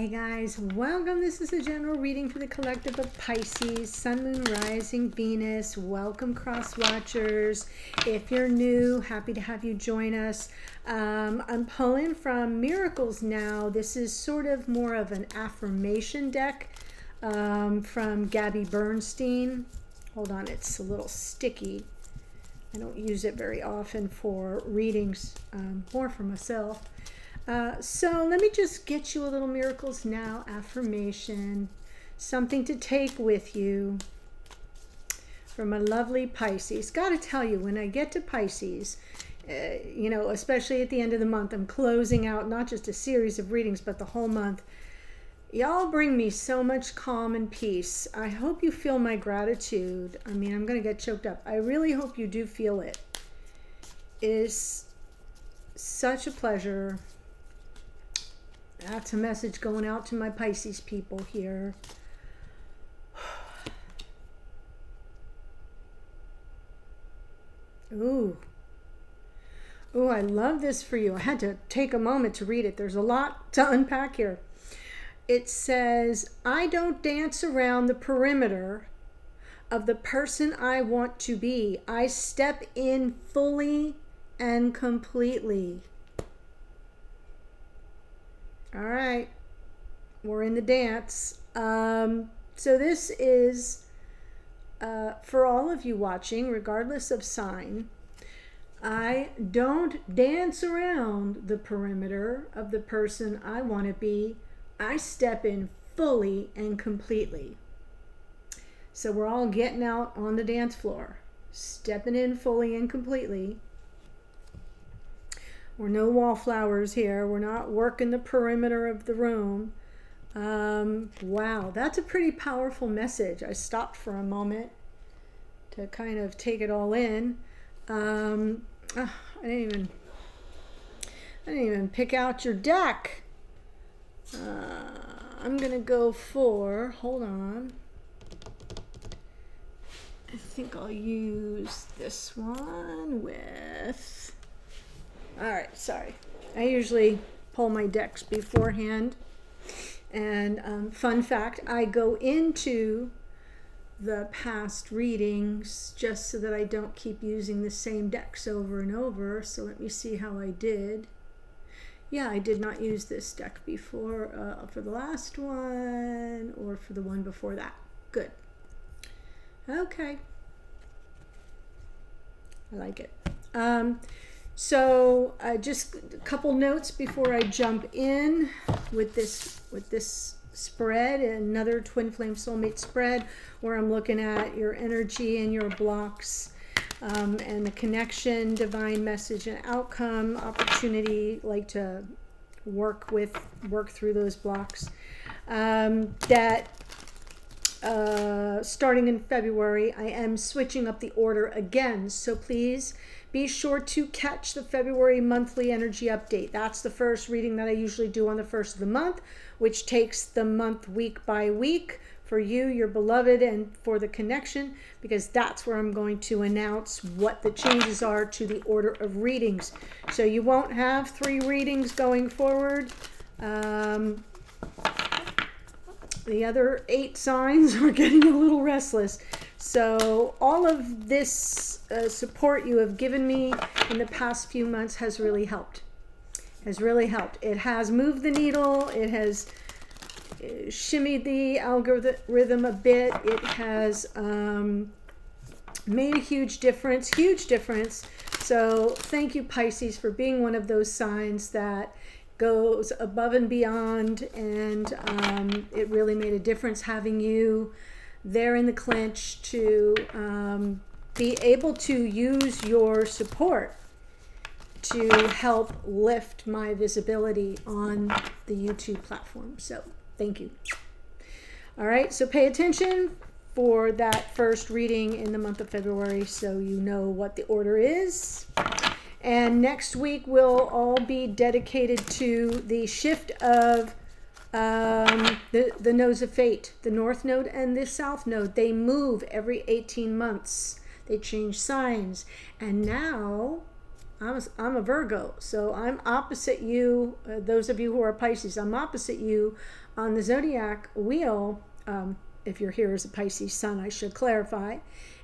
Hey guys, welcome. This is a general reading for the collective of Pisces, Sun, Moon, Rising, Venus. Welcome, cross watchers. If you're new, happy to have you join us. I'm pulling from Miracles now. This is sort of more of an affirmation deck from Gabby Bernstein. Hold on, it's a little sticky. I don't use it very often for readings, more for myself. So let me just get you a little Miracles Now affirmation, something to take with you from a lovely Pisces. Got to tell you, when I get to Pisces, you know, especially at the end of the month, I'm closing out not just a series of readings, but the whole month. Y'all bring me so much calm and peace. I hope you feel my gratitude. I mean, I'm going to get choked up. I really hope you do feel it. It is such a pleasure. That's a message going out to my Pisces people here. Ooh. Ooh, I love this for you. I had to take a moment to read it. There's a lot to unpack here. It says, I don't dance around the perimeter of the person I want to be. I step in fully and completely. All right, we're in the dance. So this is for all of you watching, regardless of sign. I don't dance around the perimeter of the person I want to be. I step in fully and completely. So we're all getting out on the dance floor, stepping in fully and completely. We're no wallflowers here. We're not working the perimeter of the room. Wow, that's a pretty powerful message. I stopped for a moment to kind of take it all in. I didn't even pick out your deck. I'm gonna go for, hold on. I think I'll use this one with, all right, sorry. I usually pull my decks beforehand. And fun fact, I go into the past readings just so that I don't keep using the same decks over and over. So let me see how I did. Yeah, I did not use this deck before for the last one or for the one before that. Good. Okay. I like it. So just a couple notes before I jump in with this spread, another Twin Flame Soulmate spread where I'm looking at your energy and your blocks and the connection, divine message and outcome, opportunity, like to work through those blocks. That starting in February, I am switching up the order again. So please be sure to catch the February monthly energy update. That's the first reading that I usually do on the first of the month, which takes the month week by week for you, your beloved, and for the connection, because that's where I'm going to announce what the changes are to the order of readings. So you won't have 3 readings going forward. The other 8 signs are getting a little restless. So all of this support you have given me in the past few months has really helped. It has moved the needle. It has shimmied the algorithm a bit. It has made a huge difference. So thank you, Pisces, for being one of those signs that goes above and beyond, and it really made a difference having you there in the clinch to be able to use your support to help lift my visibility on the YouTube platform. So thank you. All right, so pay attention for that first reading in the month of February so you know what the order is. And next week will all be dedicated to the shift of the nodes of fate, the North Node and the South Node. They move every 18 months. They change signs. And now I'm a Virgo, so I'm opposite you. Those of you who are Pisces, I'm opposite you on the zodiac wheel. If you're here as a Pisces sun, I should clarify.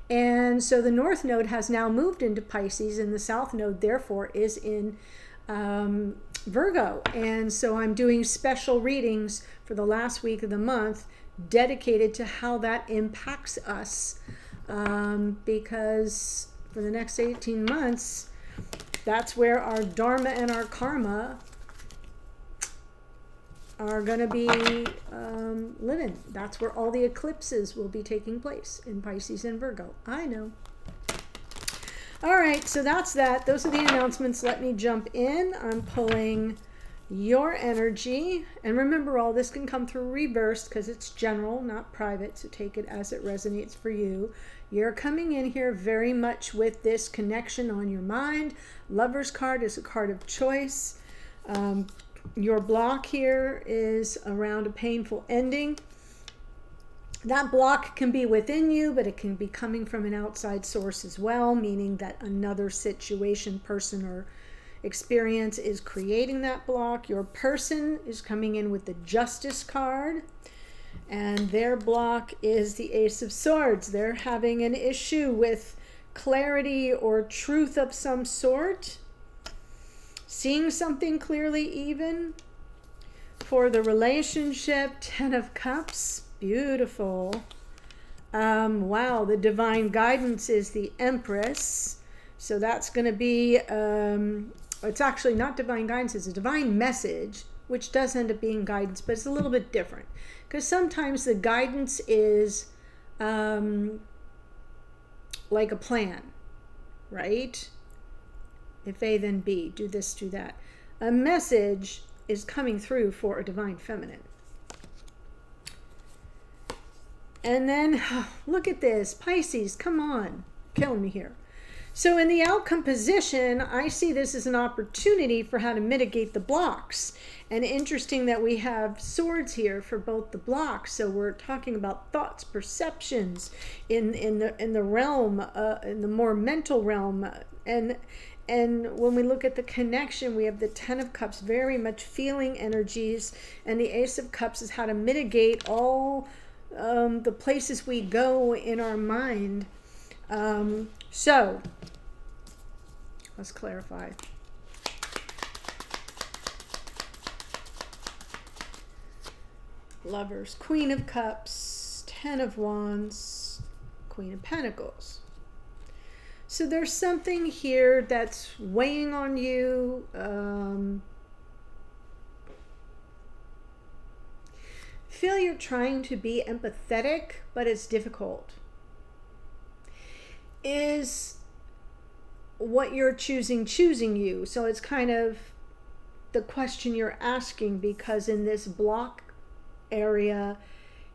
And so the North Node has now moved into Pisces, and the South Node, therefore, is in Virgo. And so I'm doing special readings for the last week of the month dedicated to how that impacts us, because for the next 18 months, that's where our dharma and our karma are going to be living. That's where all the eclipses will be taking place, in Pisces and Virgo. I know. All right, so that's that. Those are the announcements. Let me jump in. I'm pulling your energy. And remember, all this can come through reversed because it's general, not private. So take it as it resonates for you. You're coming in here very much with this connection on your mind. Lover's card is a card of choice. Your block here is around a painful ending. That block can be within you, but it can be coming from an outside source as well, meaning that another situation, person, or experience is creating that block. Your person is coming in with the Justice card, and their block is the Ace of Swords. They're having an issue with clarity or truth of some sort, seeing something clearly even. For the relationship, Ten of Cups, beautiful. Wow, the divine guidance is the Empress. So that's going to be, it's actually not divine guidance, it's a divine message, which does end up being guidance, but it's a little bit different. Because sometimes the guidance is like a plan, right? If A, then B, do this, do that. A message is coming through for a divine feminine. And then, look at this. Pisces, come on. Killing me here. So in the outcome position, I see this as an opportunity for how to mitigate the blocks. And interesting that we have swords here for both the blocks. So we're talking about thoughts, perceptions in the realm, in the more mental realm. And when we look at the connection, we have the Ten of Cups, very much feeling energies. And the Ace of Cups is how to mitigate all the places we go in our mind. So, let's clarify. Lovers, Queen of Cups, Ten of Wands, Queen of Pentacles. So there's something here that's weighing on you. Feel you're trying to be empathetic, but it's difficult. Is what you're choosing you? So it's kind of the question you're asking, because in this block area,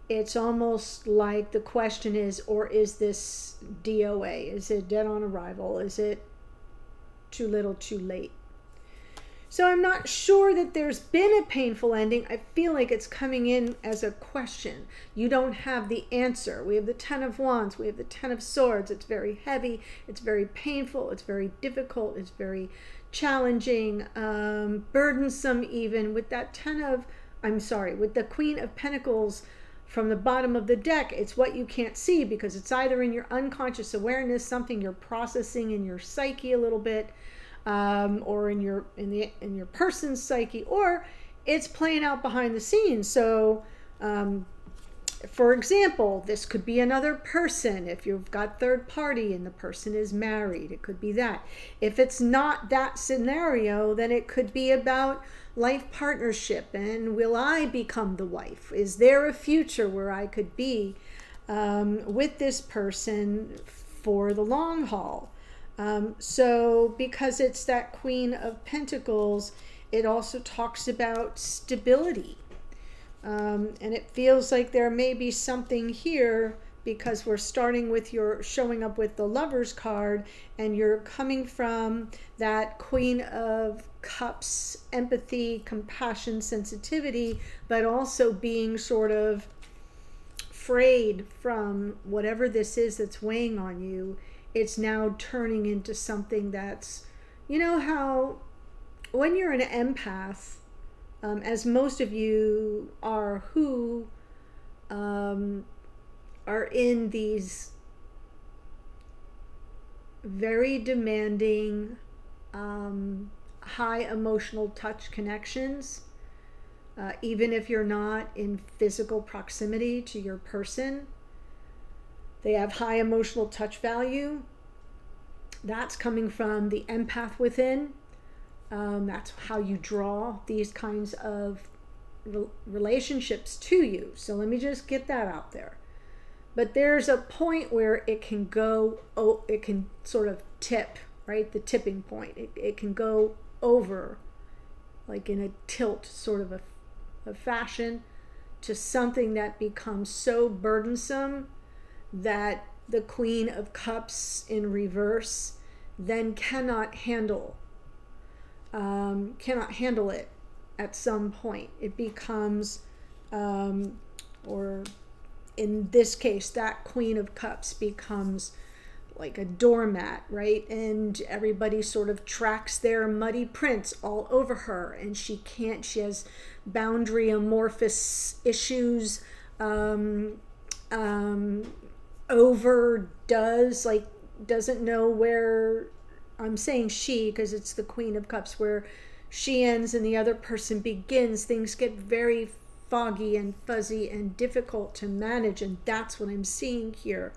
it's almost like the question is, or is this DOA? Is it dead on arrival? Is it too little, too late? So I'm not sure that there's been a painful ending. I feel like it's coming in as a question. You don't have the answer. We have the Ten of Wands. We have the Ten of Swords. It's very heavy. It's very painful. It's very difficult. It's very challenging, burdensome even. With that with the Queen of Pentacles from the bottom of the deck, it's what you can't see because it's either in your unconscious awareness, something you're processing in your psyche a little bit, or in your person's psyche, or it's playing out behind the scenes. So for example, this could be another person. If you've got third party and the person is married, it could be that. If it's not that scenario, then it could be about life partnership, and will I become the wife? Is there a future where I could be with this person for the long haul? So because it's that Queen of Pentacles, it also talks about stability. And it feels like there may be something here, because we're starting with your showing up with the Lover's card, and you're coming from that Queen of Cups, empathy, compassion, sensitivity, but also being sort of frayed from whatever this is that's weighing on you. It's now turning into something that's you know how when you're an empath, as most of you are who are in these very demanding, high emotional touch connections, even if you're not in physical proximity to your person, they have high emotional touch value. That's coming from the empath within. That's how you draw these kinds of relationships to you. So let me just get that out there. But there's a point where it can go, it can sort of tip, right? The tipping point. It can go over, like in a tilt sort of a fashion, to something that becomes so burdensome that the Queen of Cups in reverse then cannot handle it at some point. It becomes, or in this case, that Queen of Cups becomes like a doormat, right? And everybody sort of tracks their muddy prints all over her, and she has boundary amorphous issues, overdoes, like doesn't know where, I'm saying she because it's the Queen of Cups, where she ends and the other person begins. Things get very foggy and fuzzy and difficult to manage, and that's what I'm seeing here.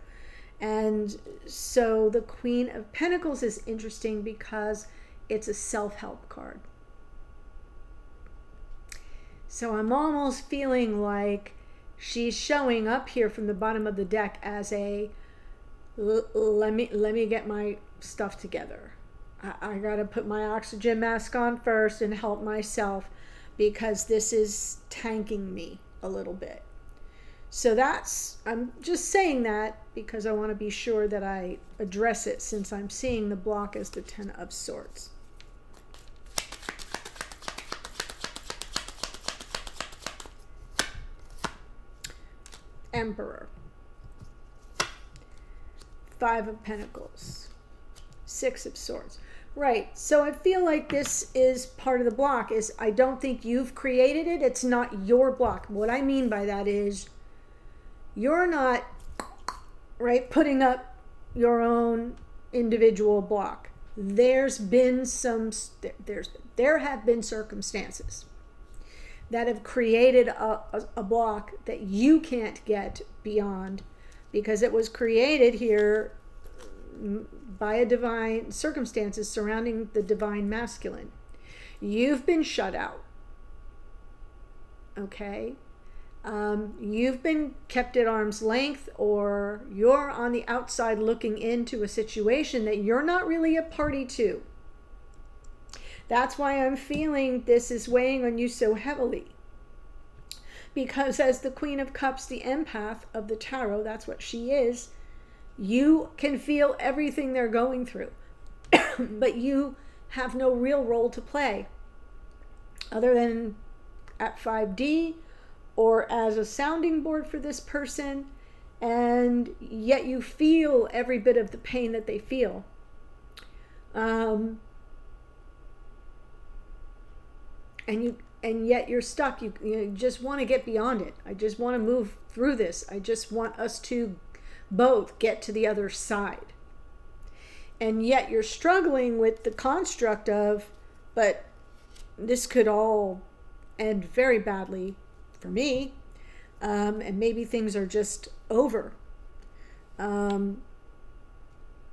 And so the Queen of Pentacles is interesting because it's a self-help card. So I'm almost feeling like she's showing up here from the bottom of the deck as a let me get my stuff together. I got to put my oxygen mask on first and help myself, because this is tanking me a little bit. So I'm just saying that because I want to be sure that I address it, since I'm seeing the block as the Ten of Swords. Emperor. Five of Pentacles. Six of Swords. Right, so I feel like this is part of the block. Is I don't think you've created it. It's not your block. What I mean by that is you're not, right, putting up your own individual block. There have been circumstances that have created a block that you can't get beyond, because it was created here by a divine circumstances surrounding the divine masculine. You've been shut out. Okay? You've been kept at arm's length, or you're on the outside looking into a situation that you're not really a party to. That's why I'm feeling this is weighing on you so heavily. Because as the Queen of Cups, the empath of the tarot, that's what she is, you can feel everything they're going through. But you have no real role to play other than at 5D or as a sounding board for this person, and yet you feel every bit of the pain that they feel. And yet you're stuck. You just want to get beyond it. I just want to move through this. I just want us to both get to the other side. And yet you're struggling with the construct of, but this could all end very badly for me, and maybe things are just over.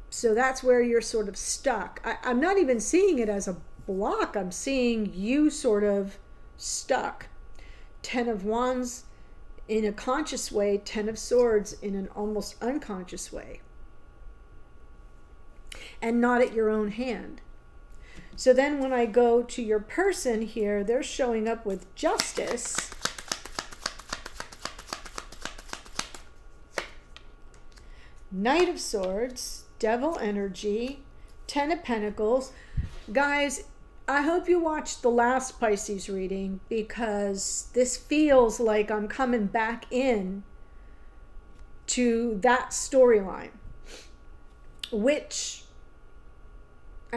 So that's where you're sort of stuck. I'm not even seeing it as a block. I'm seeing you sort of stuck. 10 of Wands in a conscious way, 10 of Swords in an almost unconscious way, and not at your own hand. So then when I go to your person here, they're showing up with Justice, Knight of Swords, Devil energy, 10 of Pentacles. Guys, I hope you watched the last Pisces reading, because this feels like I'm coming back in to that storyline, which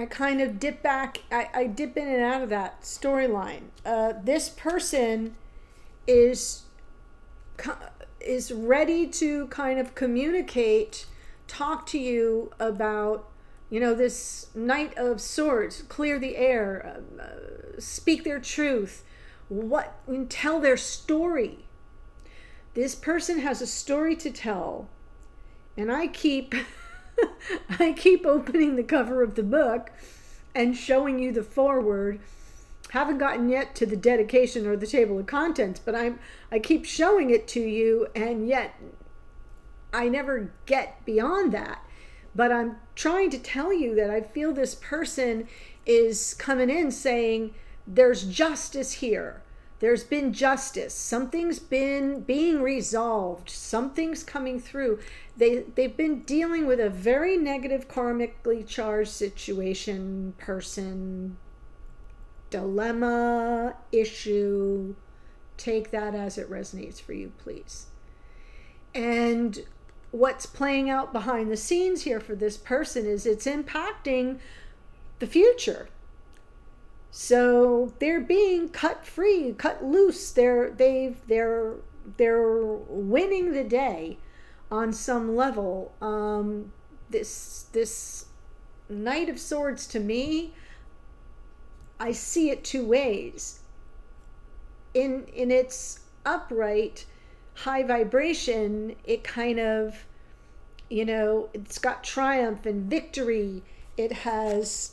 kind of dip back. I dip in and out of that storyline. This person is ready to kind of communicate, talk to you about, this Knight of Swords, clear the air, speak their truth, tell their story. This person has a story to tell, and I keep opening the cover of the book and showing you the foreword. Haven't gotten yet to the dedication or the table of contents, but I keep showing it to you, and yet I never get beyond that. But I'm trying to tell you that I feel this person is coming in saying there's justice here. There's been justice. Something's been being resolved. Something's coming through. They've been dealing with a very negative, karmically charged situation, person, dilemma, issue. Take that as it resonates for you, please. And what's playing out behind the scenes here for this person is it's impacting the future. So they're being cut free, cut loose. They're winning the day on some level. This Knight of Swords, to me, I see it two ways. In its upright, high vibration, it kind of, it's got triumph and victory. It has,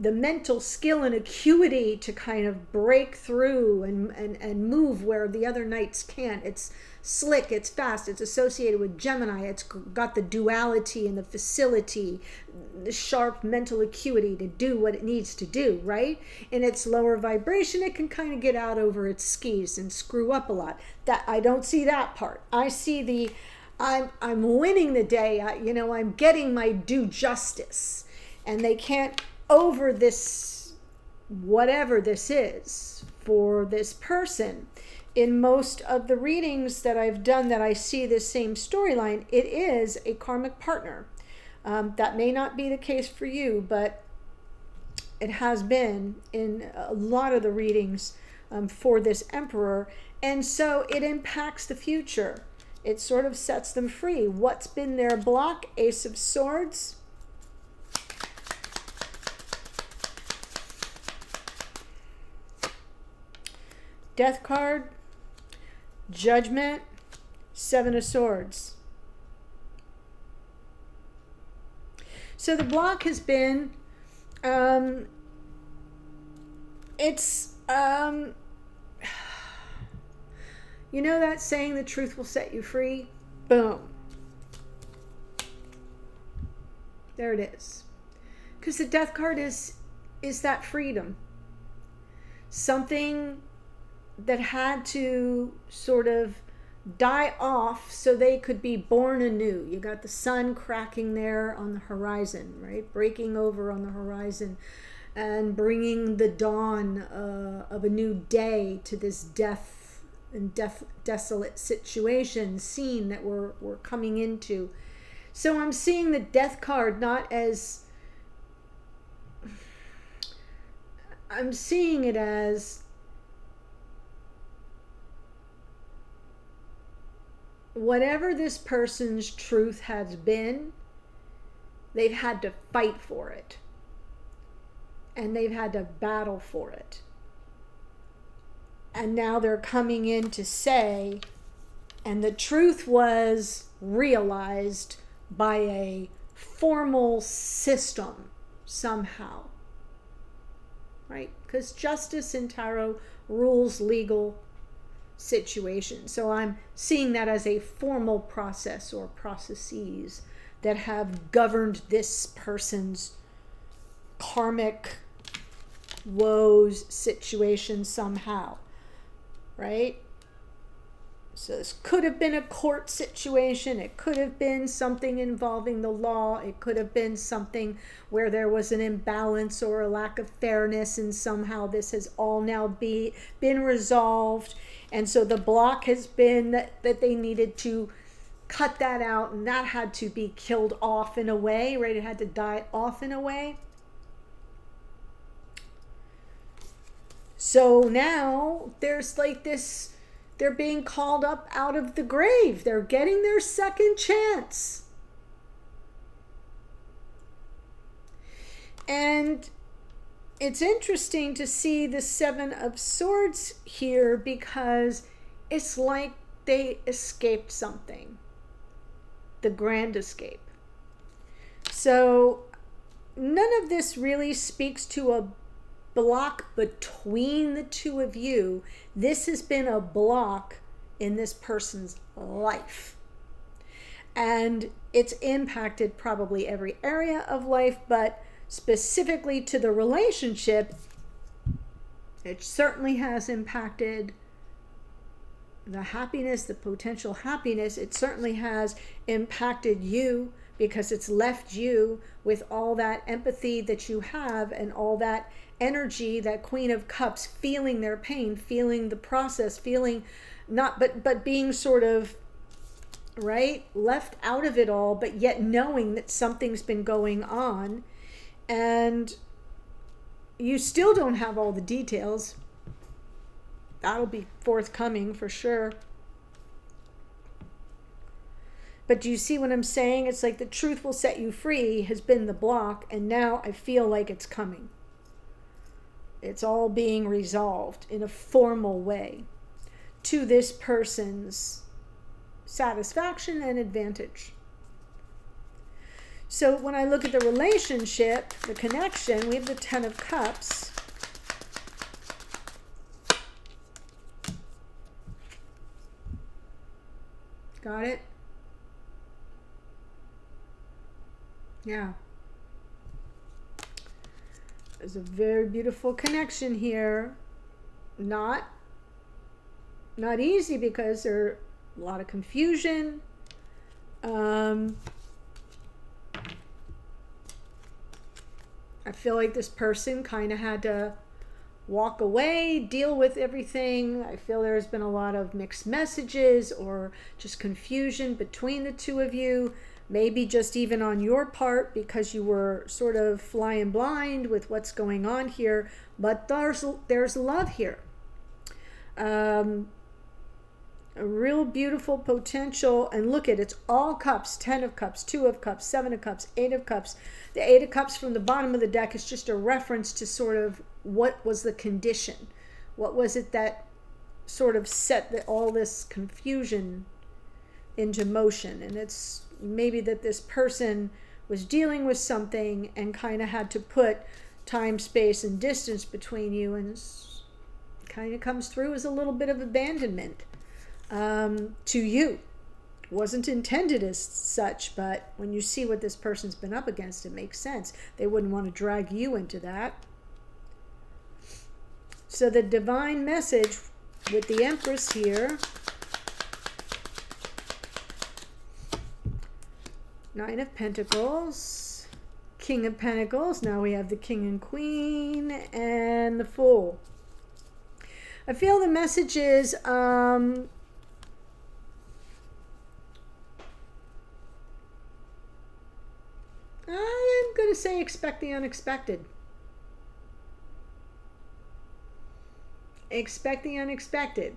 the mental skill and acuity to kind of break through and move where the other knights can't. It's slick, it's fast, it's associated with Gemini, it's got the duality and the facility, the sharp mental acuity to do what it needs to do, right? In its lower vibration, it can kind of get out over its skis and screw up a lot. That I don't see that part. I see I'm winning the day. I'm getting my due justice, and they can't over this, whatever this is for this person. In most of the readings that I've done that I see this same storyline, it is a karmic partner. That may not be the case for you, but it has been in a lot of the readings for this emperor. And so it impacts the future. It sort of sets them free. What's been their block? Ace of Swords. Death card, Judgment, Seven of Swords. So the block has been, that saying, the truth will set you free? Boom. There it is. Because the Death card is that freedom. Something that had to sort of die off so they could be born anew. You got the sun cracking there on the horizon, right? Breaking over on the horizon and bringing the dawn of a new day to this death and desolate scene that we're coming into. So I'm seeing the Death card not as... I'm seeing it as whatever this person's truth has been, they've had to fight for it. And they've had to battle for it. And now they're coming in to say, and the truth was realized by a formal system somehow. Right? Because justice in tarot rules legal situations. So I'm seeing that as a formal process or processes that have governed this person's karmic woes situation somehow. Right? So this could have been a court situation. It could have been something involving the law. It could have been something where there was an imbalance or a lack of fairness, and somehow this has all now been resolved. And so the block has been that they needed to cut that out, and that had to be killed off in a way, right? It had to die off in a way. So now there's like this, they're being called up out of the grave. They're getting their second chance. And it's interesting to see the Seven of Swords here because it's like they escaped something. The grand escape. So none of this really speaks to a block between the two of you. This has been a block in this person's life. And it's impacted probably every area of life, but specifically to the relationship, it certainly has impacted the happiness, the potential happiness. It certainly has impacted you because it's left you with all that empathy that you have and all that energy, that Queen of Cups, feeling their pain, feeling the process, feeling not, but being sort of, right, left out of it all, but yet knowing that something's been going on. And you still don't have all the details. That'll be forthcoming for sure. But do you see what I'm saying? It's like the truth will set you free has been the block, and now I feel like it's coming. It's all being resolved in a formal way to this person's satisfaction and advantage. So when I look at the relationship, the connection, we have the Ten of Cups. Got it? Yeah. There's a very beautiful connection here. Not easy because there's a lot of confusion. I feel like this person kind of had to walk away, deal with everything. I feel there's been a lot of mixed messages or just confusion between the two of you. Maybe just even on your part because you were sort of flying blind with what's going on here. But there's love here. A real beautiful potential. And look at it's all cups. 10 of Cups, 2 of Cups, 7 of Cups, 8 of Cups. The 8 of Cups from the bottom of the deck is just a reference to sort of what was the condition. What was it that sort of set all this confusion into motion? And it's maybe that this person was dealing with something and kind of had to put time, space, and distance between you, and kind of comes through as a little bit of abandonment to you. Wasn't intended as such, but when you see what this person's been up against, it makes sense. They wouldn't want to drag you into that. So the divine message with the Empress here, 9 of Pentacles, King of Pentacles. Now we have the King and Queen and the Fool. I feel the message is I'm going to say expect the unexpected. Expect the unexpected.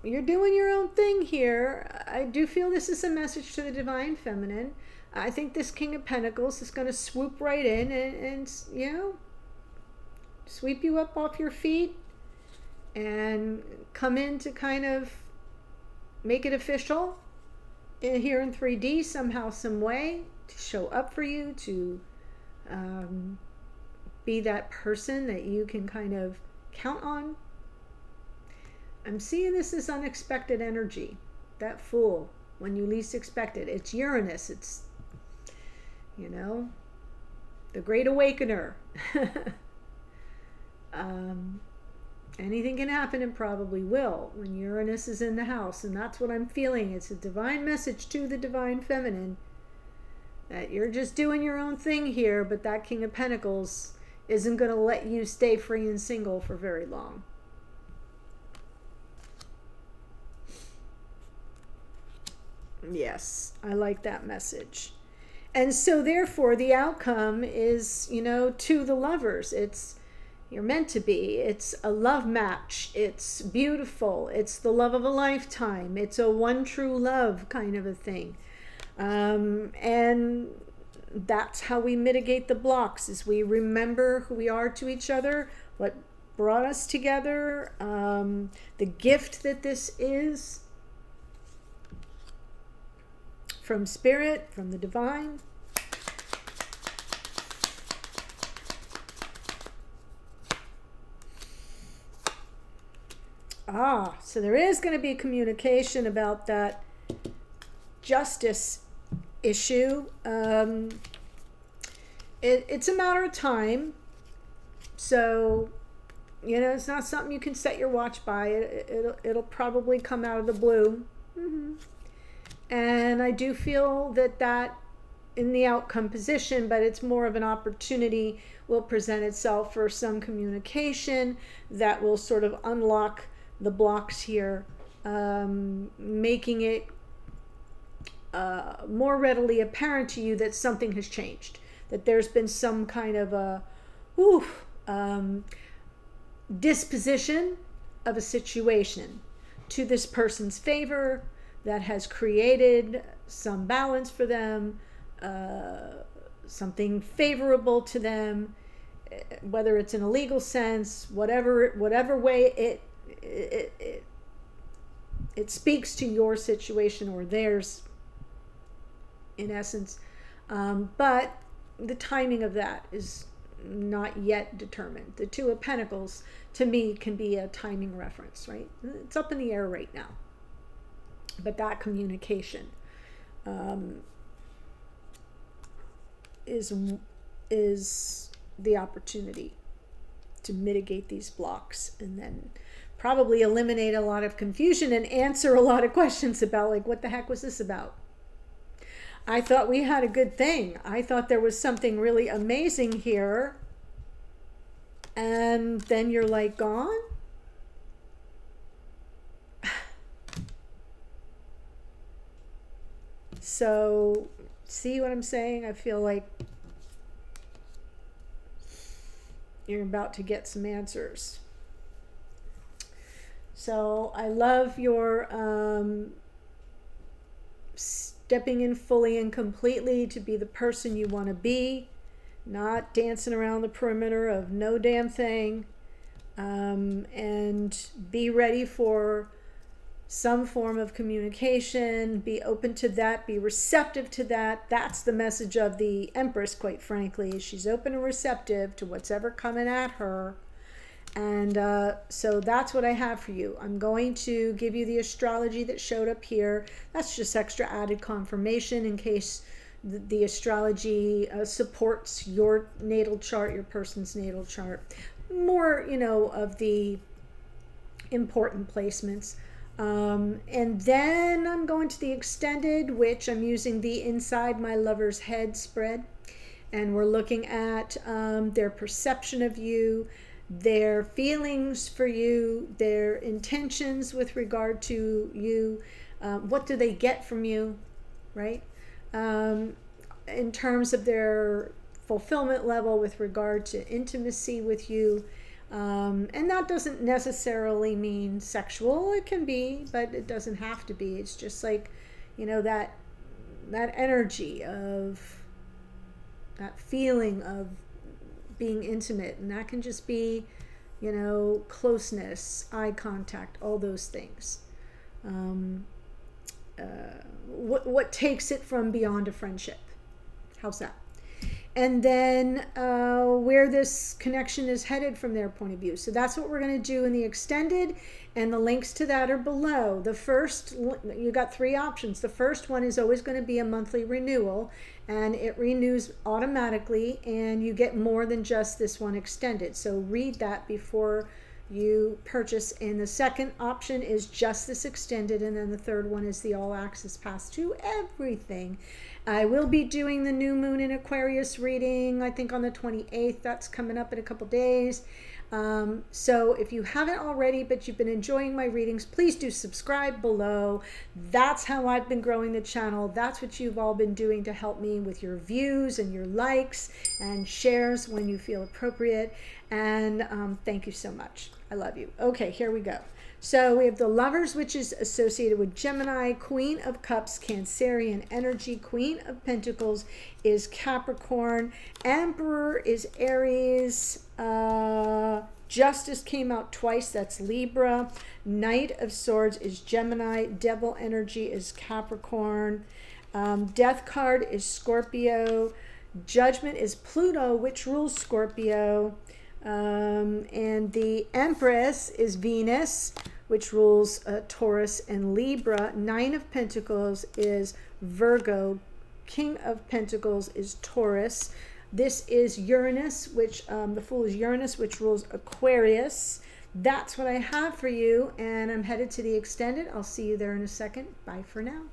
You're doing your own thing here. I do feel this is a message to the Divine Feminine. I think this King of Pentacles is going to swoop right in and you know, sweep you up off your feet and come in to kind of make it official here in 3D somehow, some way, to show up for you, to be that person that you can kind of count on. I'm seeing this as unexpected energy. That Fool, when you least expect it. It's Uranus. It's, you know, the Great Awakener. Anything can happen and probably will when Uranus is in the house. And that's what I'm feeling. It's a divine message to the Divine Feminine that you're just doing your own thing here, but that King of Pentacles isn't going to let you stay free and single for very long. Yes, I like that message. And so therefore the outcome is, you know, to the lovers. It's, you're meant to be. It's a love match. It's beautiful. It's the love of a lifetime. It's a one true love kind of a thing. And that's how we mitigate the blocks, is we remember who we are to each other, what brought us together, the gift that this is from spirit, from the divine. So there is going to be communication about that justice issue. It's a matter of time. So, it's not something you can set your watch by. It'll probably come out of the blue. And I do feel that in the outcome position, but it's more of an opportunity, will present itself for some communication that will sort of unlock the blocks here, making it more readily apparent to you that something has changed, that there's been some kind of a disposition of a situation to this person's favor that has created some balance for them, something favorable to them, whether it's in a legal sense, whatever way it speaks to your situation or theirs, in essence. But the timing of that is not yet determined. The Two of Pentacles, to me, can be a timing reference, right? It's up in the air right now. But that communication is the opportunity to mitigate these blocks, and then probably eliminate a lot of confusion and answer a lot of questions about, like, what the heck was this about? I thought we had a good thing. I thought there was something really amazing here. And then you're like gone? So, see what I'm saying? I feel like you're about to get some answers. So I love your stepping in fully and completely to be the person you want to be, not dancing around the perimeter of no damn thing, and be ready for some form of communication. Be open to that, be receptive to that. That's the message of the Empress, quite frankly. She's open and receptive to what's ever coming at her. And so that's what I have for you. I'm going to give you the astrology that showed up here. That's just extra added confirmation in case the astrology supports your natal chart, your person's natal chart. More, of the important placements. And then I'm going to the extended, which I'm using the Inside My Lover's Head spread. And we're looking at their perception of you, their feelings for you, their intentions with regard to you, what do they get from you, right? In terms of their fulfillment level with regard to intimacy with you. And that doesn't necessarily mean sexual. It can be, but it doesn't have to be. It's just like, that energy of, that feeling of being intimate, and that can just be, closeness, eye contact, all those things. What takes it from beyond a friendship? How's that? And then where this connection is headed from their point of view. So that's what we're going to do in the extended, and the links to that are below. The first, you got 3 options. The first one is always going to be a monthly renewal, and it renews automatically, and you get more than just this one extended. So read that before you purchase. And the second option is just this extended, and then the third one is the all access pass to everything. I will be doing the new moon in Aquarius reading, I think on the 28th. That's coming up in a couple days. So if you haven't already, but you've been enjoying my readings, please do subscribe below. That's how I've been growing the channel. That's what you've all been doing to help me with your views and your likes and shares when you feel appropriate. And thank you so much. I love you. Okay, here we go. So we have the Lovers, which is associated with Gemini, Queen of Cups, Cancerian energy, Queen of Pentacles is Capricorn, Emperor is Aries, Justice came out twice, that's Libra, Knight of Swords is Gemini, Devil energy is Capricorn, Death card is Scorpio, Judgment is Pluto, which rules Scorpio, and the Empress is Venus, which rules Taurus and Libra. Nine of Pentacles is Virgo. King of Pentacles is Taurus. This is Uranus, which the Fool is Uranus, which rules Aquarius. That's what I have for you, and I'm headed to the extended. I'll see you there in a second. Bye for now.